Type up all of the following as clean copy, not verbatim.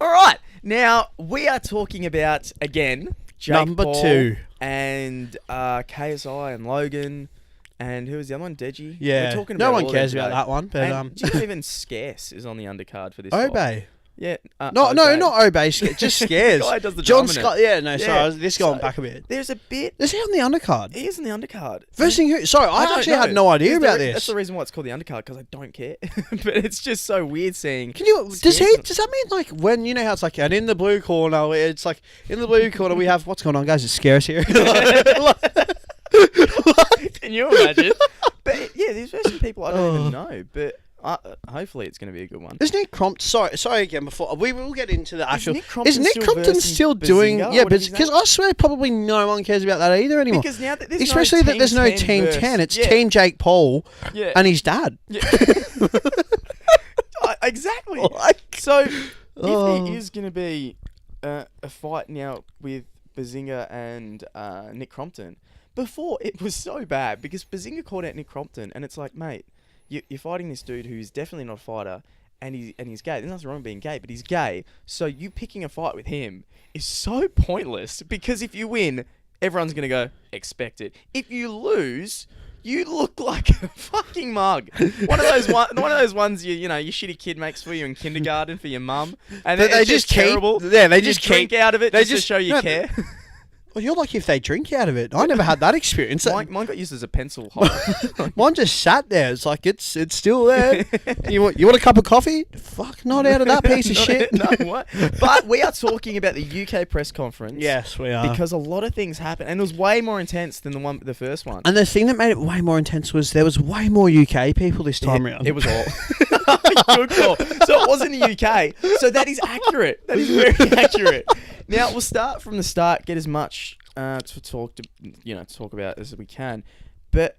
All right. Now, we are talking about, again, Jake Number Paul 2. and KSI and Logan. And who was the other one? Deji? Yeah. We're talking No about one all cares them about today. that one. But And do you know even Scarce is on the undercard for this fight? Obey. Yeah. No, Obey. not Obey. Just Scares. The guy does the John dominant. Scott. Yeah, no, sorry. Yeah. This going back a bit. There's a bit... Is he on the undercard? He is on the undercard. Versus who? Sorry, I don't actually know. had no idea It's the about this. That's the reason why it's called the undercard, because I don't care. But it's just so weird seeing... Can you? Does Scares- that mean like when you know how it's like and in the blue corner? It's like in the blue corner we have what's going on, guys? It's Scares here. Can you imagine? But yeah, there's some people I don't even know. But hopefully it's going to be a good one. Is Nick Crompton? Sorry again. Before we will get into the actual. Is Nick Crompton still versing doing? Bazinga, Yeah, or but whatever his because name? I swear probably no one cares about that either anymore. Because now that there's especially that there's no Team 10. It's Team Jake Paul Yeah. and his dad. Yeah. Exactly. Like- So if there is going to be a fight now with Bazinga and Nick Crompton, before it was so bad because Bazinga called out Nick Crompton, and it's like, mate, you're fighting this dude who's definitely not a fighter, and he's gay. There's nothing wrong with being gay, but he's gay. So you picking a fight with him is so pointless because if you win, everyone's gonna go expect it. If you lose, you look like a fucking mug. One of those ones you know your shitty kid makes for you in kindergarten for your mum, and They it's just just terrible. keep. Yeah, they You just drink keep. out of it they just to show you no, care. Well, you're lucky if they drink out of it. I never had that experience. Mine got used as a pencil holder. Mine just sat there. It's like it's still there. You want a cup of coffee? Fuck, not out of that piece of shit. No, what? But we are talking about the UK press conference. Yes, we are. Because a lot of things happened, and it was way more intense than the first one. And the thing that made it way more intense was there was way more UK people this time around. It was all. Good call. So it was in the UK. So that is accurate. That is very accurate. Now we'll start from the start. Get as much to talk about as we can. But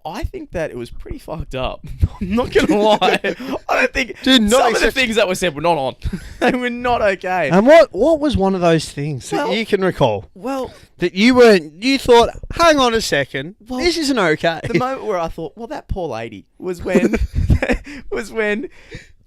I think that it was pretty fucked up. I'm not gonna lie. I don't think some of the things that were said were not on. They were not okay. And what was one of those things Well- that you can recall Well, that you thought, hang on a second, Well, this isn't okay. the moment where I thought, well, that poor lady was when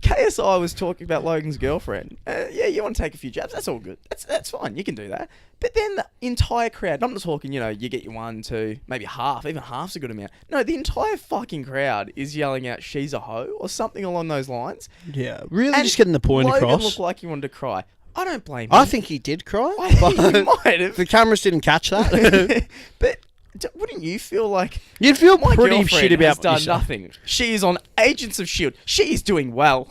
KSI was talking about Logan's girlfriend. Yeah, you want to take a few jabs? That's all good. That's fine. You can do that. But then the entire crowd, I'm not talking, you get your 1, 2, maybe half. Even half's a good amount. No, the entire fucking crowd is yelling out, she's a hoe, or something along those lines. Yeah, really And just getting the point Logan across. looked like he wanted to cry. I don't blame him. I think he did cry. I think he but might have. the cameras didn't catch that. But wouldn't you feel like... You'd feel My pretty girlfriend shit has about done yourself. nothing. She is on Agents of S.H.I.E.L.D. She is doing well.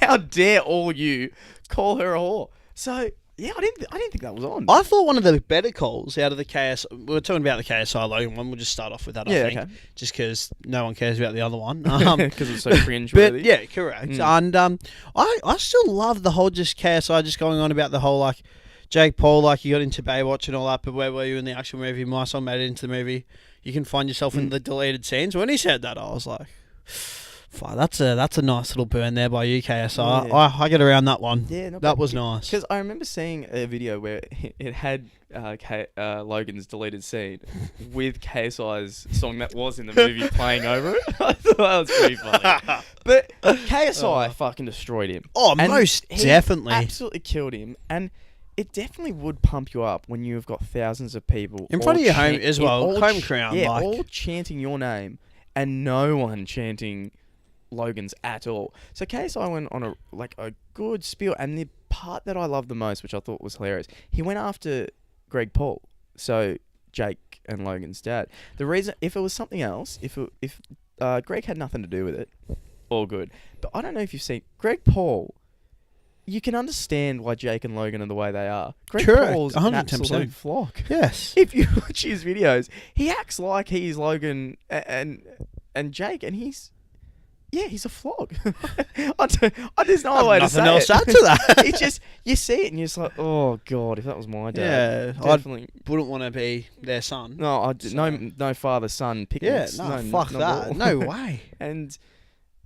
How dare all you call her a whore? So, yeah, I didn't think that was on. I thought one of the better calls out of the KSI... We're talking about the KSI Logan one. We'll just start off with that, Yeah, I think. okay. Just because no one cares about the other one. Because it's so cringe. But, yeah, correct. And I still love the whole just KSI just going on about the whole, like, Jake Paul, like, you got into Baywatch and all that, but where were you in the actual movie? My son made it into the movie. You can find yourself in the deleted scenes. When he said that, I was like, fuck, that's a nice little burn there by you, KSI. Yeah. I get around that one. Yeah, not that bad. was nice. Because I remember seeing a video where it had Logan's deleted scene with KSI's song that was in the movie playing over it. I thought that was pretty funny. But KSI fucking destroyed him. Oh, And most he definitely. absolutely killed him. And it definitely would pump you up when you've got thousands of people In front all of your home chant- as well, all home crowd, Yeah, like- all chanting your name and no one chanting Logan's at all. So KSI went on a good spiel, and the part that I loved the most, which I thought was hilarious, he went after Greg Paul, so Jake and Logan's dad. The reason, if it was something else, if Greg had nothing to do with it, all good. But I don't know if you've seen Greg Paul. You can understand why Jake and Logan are the way they are. Greg Correct, Paul's an 110%. absolute flock. Yes. If you watch his videos, he acts like he's Logan and Jake, and he's a flog. There's no way to say Nothing else it. to add to that. It's just, you see it and you're just like, oh God, if that was my dad. Yeah, Definitely. Wouldn't want to be their son. No, So- no father-son Yeah, picnics. no, fuck not that. at all. No way. And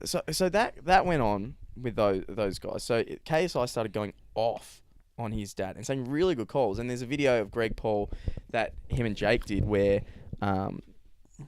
so that went on with those guys. So KSI started going off on his dad and saying really good calls. And there's a video of Greg Paul that him and Jake did where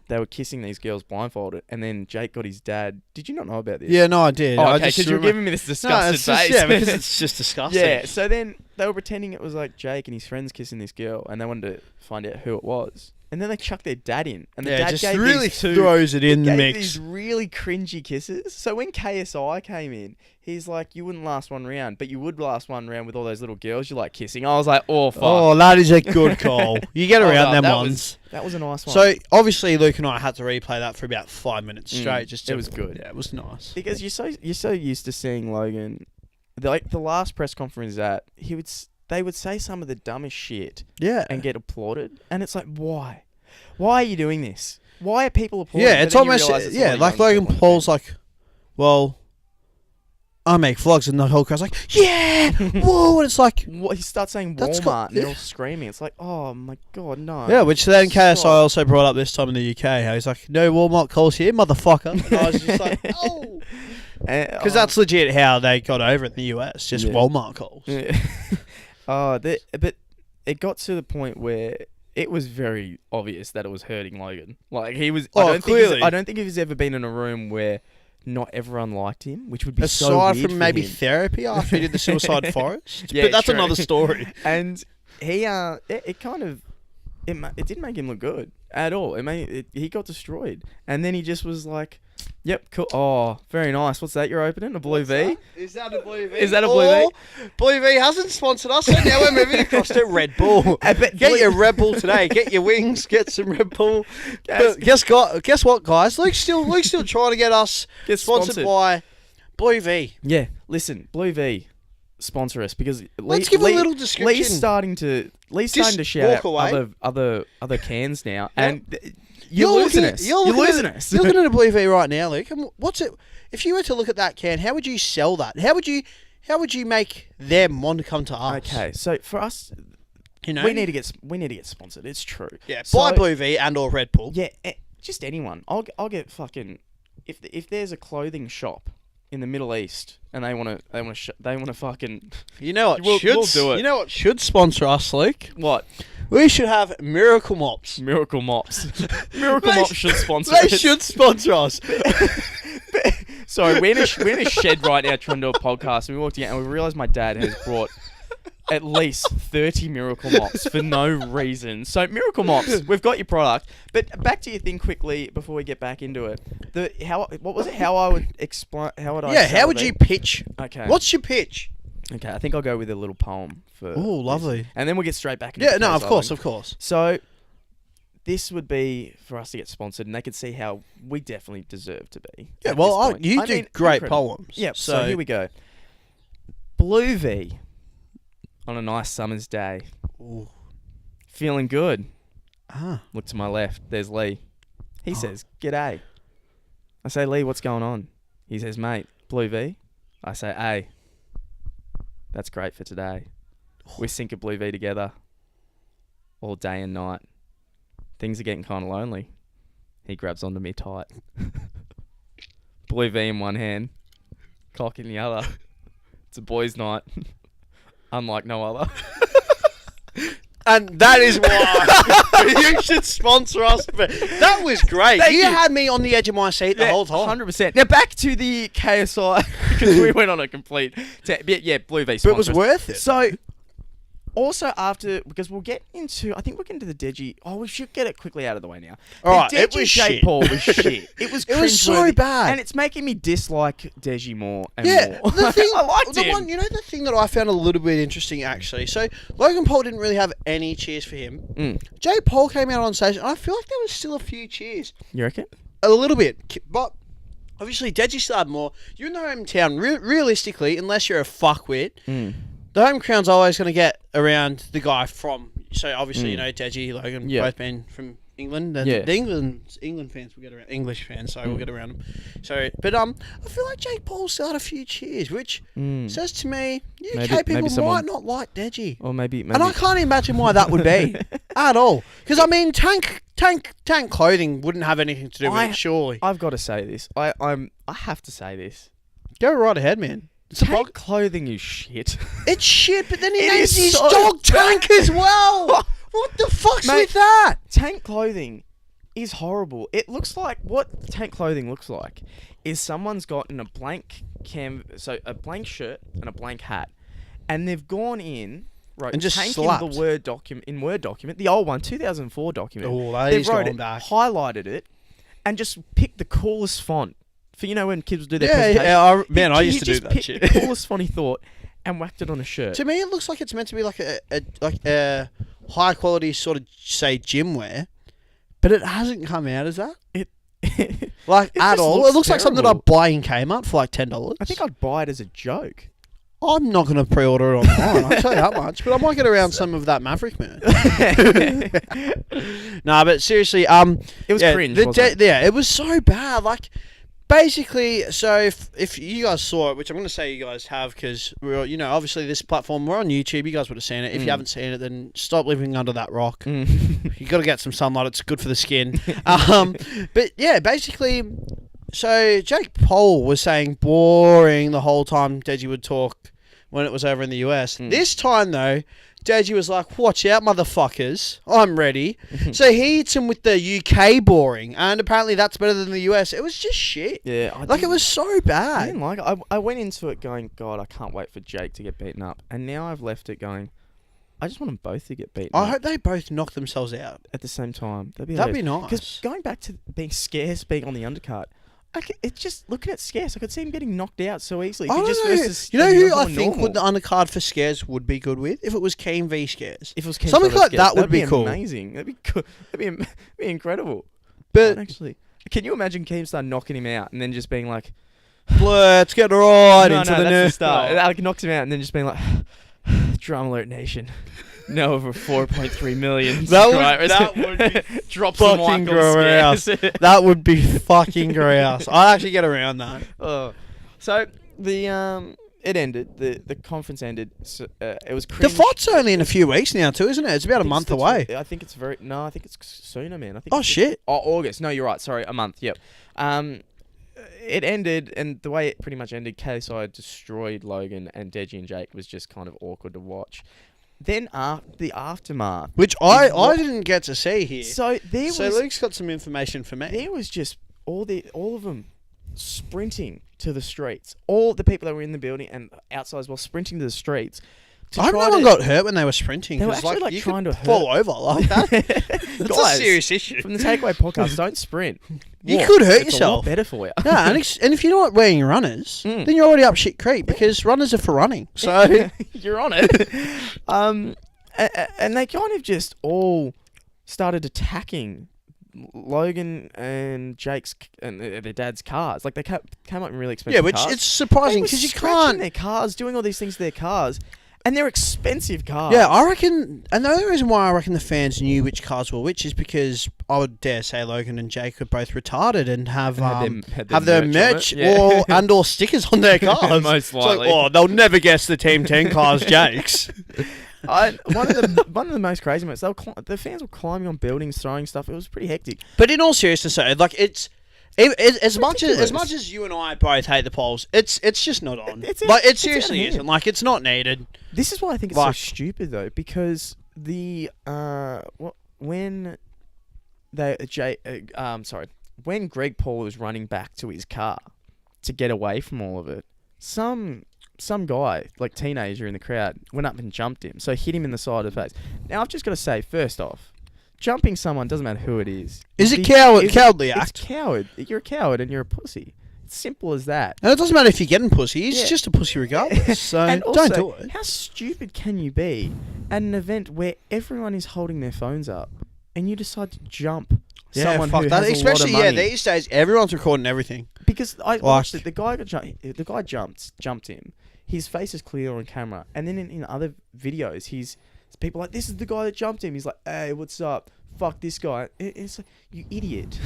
they were kissing these girls blindfolded, and then Jake got his dad. Did you not know about this? Yeah, no, I did. Oh, I okay, just because you're remember- giving me this disgusted it's just, face. yeah, because it's just disgusting. Yeah, so then they were pretending it was like Jake and his friends kissing this girl, and they wanted to find out who it was. And then they chucked their dad in, and the Yeah, dad just gave really these two, throws it in the gave mix. these really cringy kisses. So when KSI came in, he's like, "You wouldn't last one round, but you would last one round with all those little girls you like kissing." I was like, "Oh fuck!" Oh, that is a good call. You get Hold around up, them that ones. That was a nice one. So obviously, Luke and I had to replay that for about 5 minutes straight. it was good. Yeah, it was nice. Because you're so used to seeing Logan, like the last press conference that they would say some of the dumbest shit Yeah, and get applauded, and it's like, why? Why are you doing this? Why are people applauding? yeah, But it's then you almost realise it's all yeah, a like young Logan people Paul's thing. like, well, I make vlogs, and the whole crowd's like, yeah, whoa, and it's like, What, he starts saying That's Walmart, got- and they're yeah. all screaming. It's like, oh my god, no. yeah, which then KSI Stop. also brought up this time in the UK. How he's like, no Walmart calls here, motherfucker. And I was just like, oh, because that's legit how they got over it in the US, just Yeah. Walmart calls. Yeah. But it got to the point where it was very obvious that it was hurting Logan. Like he was. Oh, I don't clearly. Think I don't think he's ever been in a room where not everyone liked him, which would be so Aside weird from for maybe him. therapy after he did the Suicide Forest, Yeah, but that's true. another story. And he it kind of it didn't make him look good at all. He got destroyed, and then he just was like, "Yep, cool. Oh, very nice. What's that you're opening? A blue V? Is that a blue V? Is that a blue V? Blue V hasn't sponsored us, so now we're moving across to Red Bull. But Get Blue- your Red Bull today. Get your wings. Get some Red Bull. Guys- But guess what, guys? Luke's still trying to get us Get sponsored sponsored. by Blue V. Yeah, listen, Blue V, sponsor us because Let's give a little description. Lee's starting to shout walk out away. other cans now, Yeah. and you're losing us. You're losing us. You're looking at a Blue V right now, Luke. And what's it? If you were to look at that can, how would you sell that? How would you make them want to come to us? Okay, so for us, You know, we need to get sponsored. It's true. yeah, So- buy Blue V and or Red Bull. Yeah, just anyone. I'll get fucking if there's a clothing shop in the Middle East and they want to fucking You know what We'll should do it. You know what should sponsor us, Luke? what We should have Miracle Mops. Miracle Mops. Miracle They Mops sh- should sponsor They us. should sponsor us. Sorry, we're in a shed right now trying to do a podcast, and we walked in and we realised my dad has brought at least 30 Miracle Mops for no reason. So Miracle Mops, we've got your product. But back to your thing quickly before we get back into it. What was it? How I would explain? How would I? Yeah, sell how would it? you pitch? Okay. What's your pitch? Okay, I think I'll go with a little poem for. Oh, this. lovely. And then we'll get straight back into Yeah, the no, KSI of course, thing. of course. So this would be for us to get sponsored, and they could see how we definitely deserve to be. Yeah, at well, this point. you I do mean, great incredible. poems. Yeah, so here we go. Blue V on a nice summer's day. Ooh. Feeling good. Ah. Look to my left. There's Lee. He says, "G'day." I say, "Lee, what's going on?" He says, "Mate, Blue V." I say, "Hey, that's great for today. We sink a Blue V together all day and night. Things are getting kind of lonely." He grabs onto me tight. Blue V in one hand, cock in the other. It's a boys' night, unlike no other. And that is why you should sponsor us. That was great. Thank You you. had me on the edge of my seat the whole time. 100%. Now back to the KSI because we went on a complete. Yeah, Blue V. But it was sponsor us. worth it. So, also after, because we'll get into, I think we'll get into the Deji. Oh, we should get it quickly out of the way now. All right, the it Deji was Jake shit. Paul was shit. It was It was so cringeworthy, bad. and it's making me dislike Deji more and Yeah, more. the thing, I liked the him. one, you know, the thing that I found a little bit interesting actually. So Logan Paul didn't really have any cheers for him. Jake Paul came out on stage, and I feel like there was still a few cheers, You reckon? a little bit, but obviously Deji still had more. You're in the hometown, realistically, unless you're a fuckwit. The home crowd's always going to get around the guy from. So obviously, you know, Deji, Logan, Yeah. both been from England. And Yeah. the England fans will get around. English fans, so we'll get around them. So, but I feel like Jake Paul still had a few cheers, which says to me, UK Maybe people someone- might not like Deji, Or maybe. and I can't imagine why that would be at all. Because I mean, tank clothing wouldn't have anything to do with it, surely. I've got to say this. I have to say this. Go right ahead, man. It's a Tank clothing is shit. It's shit, but then he It names is his so dog Tank as well. What the fuck's Mate, with that? Tank clothing is horrible. It looks like what tank clothing looks like is someone's gotten a blank a blank shirt and a blank hat, and they've gone in. Right, and just tank slapped. in the Word document, the old one, 2004 document. Oh, that they is wrote going it, back. highlighted it, and just picked the coolest font. For when kids do their presentation. Yeah, I used to do just that picked shit. the coolest font he thought and whacked it on a shirt. To me, it looks like it's meant to be like a high quality sort of say gym wear, but it hasn't come out as that. It Like it at just all. It looks like something that terrible. I'd buy in Kmart for like $10. I think I'd buy it as a joke. I'm not going to pre-order it online. I'll tell you that much. But I might get around some of that Maverick merch. Nah, but seriously, It was cringe, wasn't it? yeah, it was so bad. Like, basically, so if you guys saw it, which I'm going to say you guys have, because we're, obviously this platform, we're on YouTube. You guys would have seen it. If you haven't seen it, then stop living under that rock. You got to get some sunlight. It's good for the skin. But yeah, basically, so Jake Paul was saying boring the whole time Deji would talk when it was over in the US. This time, though, Deji was like, watch out, motherfuckers. I'm ready. So he hits him with the UK boring, and apparently that's better than the US. It was just shit. Yeah. It was so I bad. didn't like it. I went into it going, God, I can't wait for Jake to get beaten up. And now I've left it going, I just want them both to get beaten I up hope they both knock themselves out. at the same time. That'd be nice. Because going back to being scarce, being on the undercard, it's just looking at Scarce. I could see him getting knocked out so easily. I If he don't just know. versus You know anyone who I more think normal. would the undercard for Scares would be good with? If it was Keen v Scares. If it was Ken Something Scares, like that would that'd be cool. Amazing. That'd be cool. That'd be incredible. But Actually, can you imagine Keemstar knocking him out and then just being like, let's get right no, into no, the that's new the start. Like knocks him out and then just being like, Drama Alert Nation. No, over 4.3 million. That would be drop some fucking like gross. Scares. That would be fucking gross. I'd actually get around that. So the it ended. The conference ended. So, it was The cringe. fight's only in a few weeks now too, isn't it? It's about a month away. I think it's I think it's sooner, man. I think. Oh, it's shit. August. No, you're right. Sorry, a month. Yep. It ended, and the way it pretty much ended, KSI destroyed Logan, and Deji and Jake was just kind of awkward to watch. Then the aftermath, Which I didn't get to see here. so Luke's got some information for me. there was just all of them sprinting to the streets. All the people that were in the building and outside as well, sprinting to the streets. I hope no one got hurt when they were sprinting. They were 'cause, actually, you trying could to fall over like that. That's Guys, a serious issue. From the TakeAway podcast, don't sprint. You Walk. could hurt It's yourself. a lot better for you. Yeah, and if you're not wearing runners, then you're already up shit creek because runners are for running. So You're on it. And they kind of just all started attacking Logan and Jake's and their dad's cars. Like they came up in really expensive yeah, which cars. it's surprising They were because you scratching can't. their cars, doing all these things to their cars, and they're expensive cars. Yeah, I reckon, and the only reason why I reckon the fans knew which cars were which is because I would dare say Logan and Jake are both retarded and have Had their merch merch on it, yeah. or stickers on their cars. Most It's like, likely. oh, they'll never guess the Team 10 cars, Jake's. One of the most crazy moments. The fans were climbing on buildings, throwing stuff. It was pretty hectic. But in all seriousness, though, like as much ridiculous. as you and I both hate the polls, it's just not on. It's Like it it's out of seriously hand. isn't. Like it's not needed. This is why I think it's so stupid though, because when when Greg Paul was running back to his car to get away from all of it, some guy, like teenager in the crowd, went up and jumped him. So hit him in the side of the face. Now I've just got to say, first off, jumping someone doesn't matter who it is. Is it It's cowardly act? It's coward. You're a coward and you're a pussy. It's simple as that. And it doesn't matter if you're getting pussy. He's Yeah. just a pussy regardless. So And also, don't do it. how stupid can you be at an event where everyone is holding their phones up and you decide to jump someone who has Especially a lot of money? these days, everyone's recording everything. Because I watched it. The guy jumped him. His face is clear on camera, and then in other videos, people like, this is the guy that jumped him. He's like, hey, what's up? Fuck this guy. It's like, you idiot.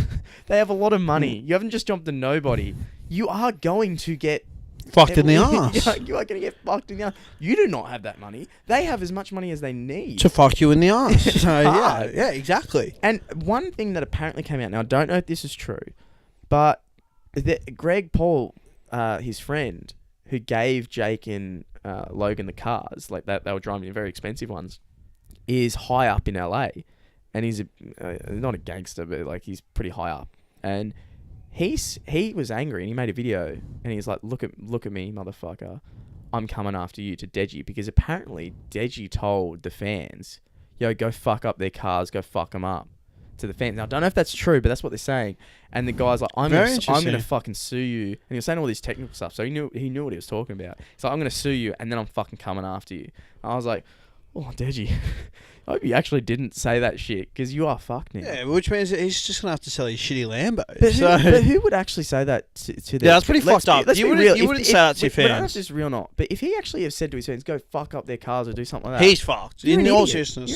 They have a lot of money. You haven't just jumped a nobody. You are going to get Fucked in the ass. You are going to get fucked in the ass. You do not have that money. They have as much money as they need. To fuck you in the ass. So hard. yeah, exactly. And one thing that apparently came out, now I don't know if this is true, but Greg Paul, his friend, who gave Jake and Logan the cars, like that, they were driving in very expensive ones, is high up in LA. and he's not a gangster, but like he's pretty high up, and he was angry and he made a video and he's like, look at me, motherfucker, I'm coming after you, to Deji, because apparently Deji told the fans, yo, go fuck up their cars, go fuck them up, to the fans. Now, I don't know if that's true, but that's what they're saying. And the guy's like, I'm gonna fucking sue you. And he was saying all this technical stuff, so he knew what he was talking about. He's like, I'm gonna sue you, and then I'm fucking coming after you. And I was like, oh, Deji, I hope you actually didn't say that shit, because you are fucked now. Yeah, which means that he's just gonna have to sell his shitty Lambo. But who would actually say that to them? Yeah, that's pretty fucked up. You wouldn't say that to your fans. I don't know if this is real or not, but if he actually have said to his fans, go fuck up their cars or do something like that, he's fucked. In all seriousness,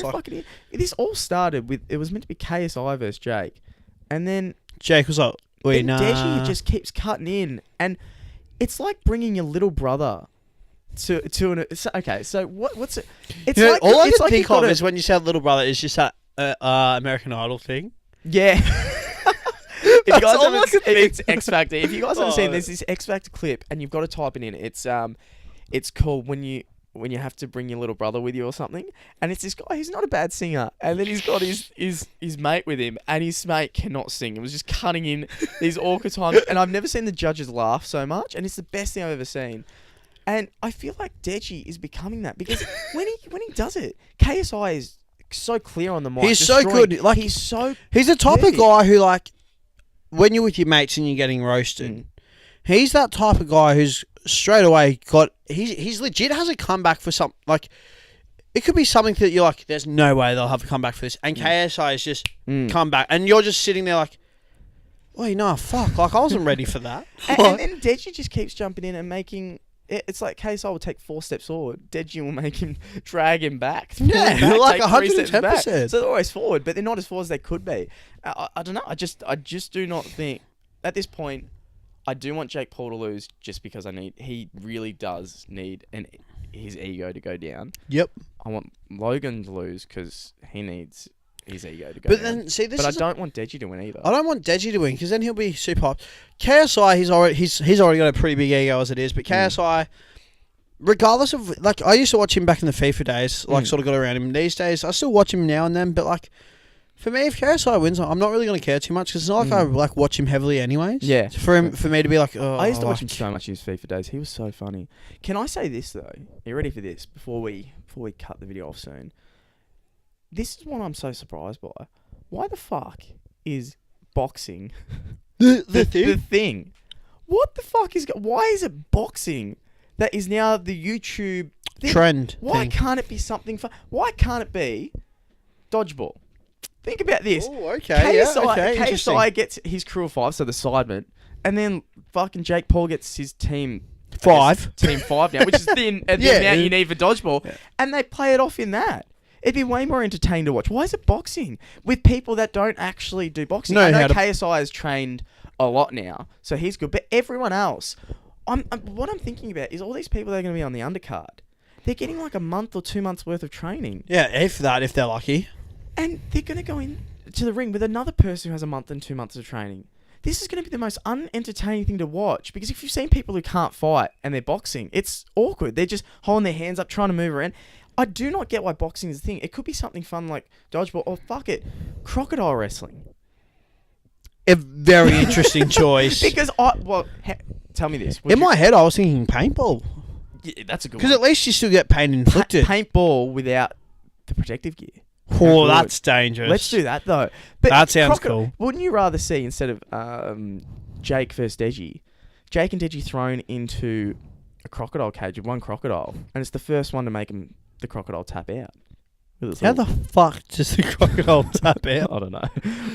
this all started with, it was meant to be KSI versus Jake, and then Jake was like, wait, nah. Deji just keeps cutting in, and it's like bringing your little brother to an... Okay, so what's it... It's like... All I can think of is when you said little brother, is just that American Idol thing. Yeah. If you guys haven't, it's X Factor. If you guys haven't seen this X Factor clip, and you've got to type it in, it's called when you have to bring your little brother with you or something, and it's this guy. He's not a bad singer, and then he's got his mate with him, and his mate cannot sing. It was just cutting in these awkward times, and I've never seen the judges laugh so much, and it's the best thing I've ever seen. And I feel like Deji is becoming that, because when he does it, KSI is so clear on the mic. He's so good. Like he's the type of guy who, like, when you're with your mates and you're getting roasted, he's that type of guy who's straight away got... He's legit has a comeback for something. Like, it could be something that you're like, there's no way they'll have a comeback for this. And KSI is just come back. And you're just sitting there like, wait, no, fuck. Like, I wasn't ready for that. And then Deji just keeps jumping in and making... It's like KSI will take 4 steps forward. Deji will make him drag him back. Yeah, like 110%. So they're always forward, but they're not as forward as they could be. I don't know. I just do not think... At this point, I do want Jake Paul to lose, just because he really does need his ego to go down. Yep. I want Logan to lose because he needs his ego to go down. Then see, I don't want Deji to win either. I don't want Deji to win, because then he'll be super hyped. KSI, he's already got a pretty big ego as it is, but KSI, regardless of, like, I used to watch him back in the FIFA days, like sort of got around him. These days, I still watch him now and then, but like, for me, if KSI wins, I'm not really going to care too much, because it's not like I like watch him heavily anyways. Yeah. For me to be like, oh, I used to watch him so much in his FIFA days. He was so funny. Can I say this though? Are you ready for this? Before we cut the video off soon. This is what I'm so surprised by. Why the fuck is boxing the thing? What the fuck is... Why is it boxing that is now the YouTube thing? Trend? Why can't it be something fun? Why can't it be dodgeball? Think about this. Oh, okay. KSI gets his crew of 5, so the sidemen, and then fucking Jake Paul gets his team 5. Team 5 now, which is the amount you need for dodgeball, and they play it off in that. It'd be way more entertaining to watch. Why is it boxing with people that don't actually do boxing? I know KSI has trained a lot now, so he's good. But everyone else, what I'm thinking about is all these people that are going to be on the undercard. They're getting like a month or 2 months worth of training. Yeah, if they're lucky. And they're going to go into the ring with another person who has a month and 2 months of training. This is going to be the most unentertaining thing to watch, because if you've seen people who can't fight and they're boxing, it's awkward. They're just holding their hands up, trying to move around. I do not get why boxing is a thing. It could be something fun like dodgeball, or fuck it, crocodile wrestling. A very interesting choice. Because tell me this. In my head, I was thinking paintball. Yeah, that's a good one. Because at least you still get pain inflicted. Paintball without the protective gear. Oh, that's dangerous. Let's do that though. But that sounds cool. Wouldn't you rather see, instead of Jake versus Deji, Jake and Deji thrown into a crocodile cage with one crocodile, and it's the first one to make the crocodile tap out? How the fuck does the crocodile tap out? I don't know.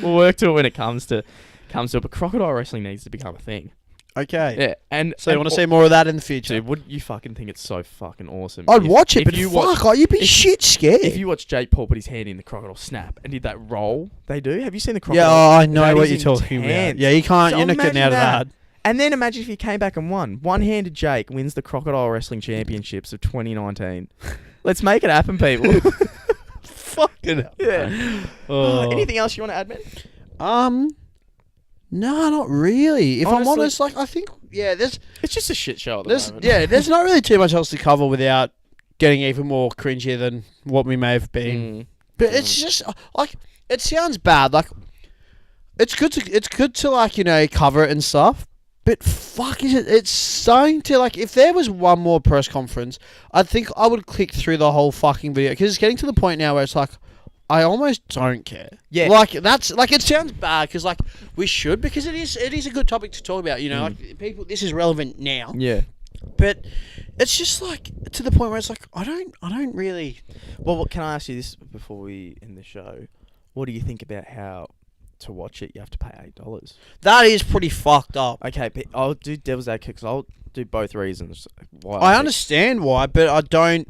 We'll work to it when it comes to it. But crocodile wrestling needs to become a thing. Okay. Yeah. And you want to see more of that in the future? Dude, would you fucking think it's so fucking awesome? I'd watch it, but you'd be shit scared. If you watch Jake Paul put his hand in the crocodile snap and did that roll they do, have you seen the crocodile? Yeah, I know what you're talking about. Yeah, you're not getting out of that. And then imagine if he came back and won. One-handed Jake wins the Crocodile Wrestling Championships of 2019. Let's make it happen, people. Fucking hell. Yeah. Anything else you want to add, man? No, not really. If I'm honest, like, I think, it's just a shit show at the moment. Yeah, there's not really too much else to cover without getting even more cringier than what we may have been. But it's just, like, it sounds bad. Like, it's good to like, you know, cover it and stuff. But fuck, it's starting to, like, if there was one more press conference, I think I would click through the whole fucking video, because it's getting to the point now where it's like, I almost don't care. Yeah. Like, that's, like, it sounds bad, because, like, we should, because it is a good topic to talk about, you know, like, people, this is relevant now. Yeah. But it's just, like, to the point where it's like, I don't really... Well, what, can I ask you this before we end the show? What do you think about how... to watch it, you have to pay $8. That is pretty fucked up. Okay, but I'll do devil's advocate, because I'll do both reasons why. I understand why, but I don't.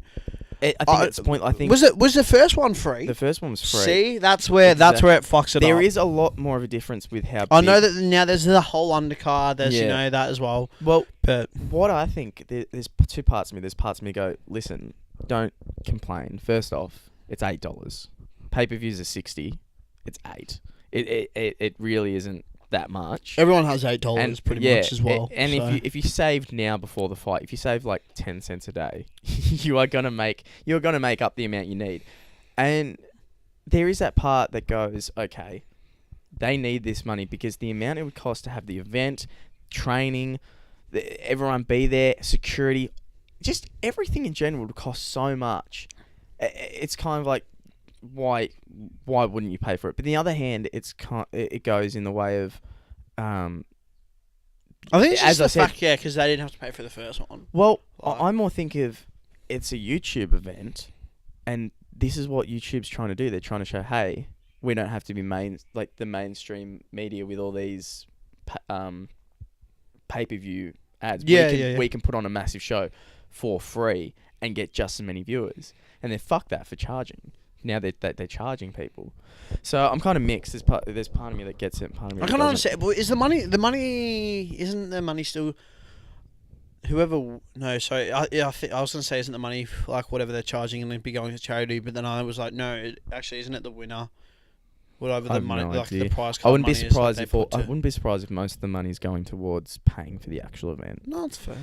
I think it's the point. I think was the first one free? the first one was free. See, that's where it fucks it up. There is a lot more of a difference with how. I know that now there's the whole undercard. There's you Yeah. know that as well. Well, But what I think, there's two parts of me. There's parts of me go, listen, don't complain. First off, it's $8. Pay-per-views are $60. It's $8. It really isn't that much. everyone has $8 And pretty much as well. And so. if you saved now before the fight, if you save like 10 cents a day, you're gonna make up the amount you need. And there is that part that goes, okay, they need this money, because the amount it would cost to have the event, training, everyone be there, security, just everything in general would cost so much. It's kind of like, why wouldn't you pay for it? But on the other hand, it goes in the way of I think it's as just I the said- fact, because they didn't have to pay for the first one. well, Like- I more think of, it's a YouTube event, and this is what YouTube's trying to do. They're trying to show, hey, we don't have to be the mainstream media with all these pay-per-view ads. We can put on a massive show for free and get just as many viewers. And then fuck that for charging. Now they're charging people. So I'm kind of mixed. There's part of me that gets it, part of me I that can't doesn't. understand. But is the money? Isn't the money still? Whoever no, sorry, I was gonna say, isn't the money like whatever they're charging and it'd be going to charity? But then I was like, no, actually, isn't it the winner? Whatever I the have money, no like idea. the prize. I wouldn't be money is, like, surprised they if put I to- wouldn't be surprised if most of the money's going towards paying for the actual event. No, it's fair.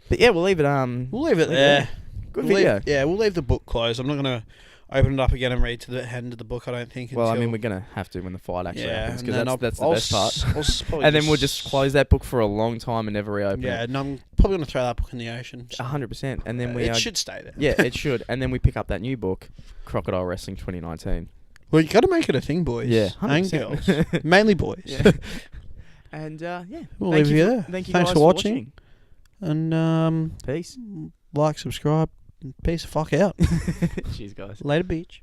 But yeah, we'll leave it. We'll leave it there. Good We'll video. we'll leave the book closed. I'm not gonna open it up again and read to the end of the book. I don't think. Well, I until- mean, we're gonna have to when the fight actually happens, and because then that's the I'll best part. probably And then we'll just close that book for a long time and never reopen Yeah, it. and I'm probably gonna throw that book in the ocean. 100%. And then it should stay there. Yeah, it should. And then we pick up that new book, Crocodile Wrestling 2019. Well, you got to make it a thing, boys. Yeah, and 100%. girls, mainly boys. Yeah. And yeah, We'll thank leave you you for- there. Thank you Thanks guys for watching. And Peace. like, subscribe, and peace the fuck out. Cheers, guys. Later, beach.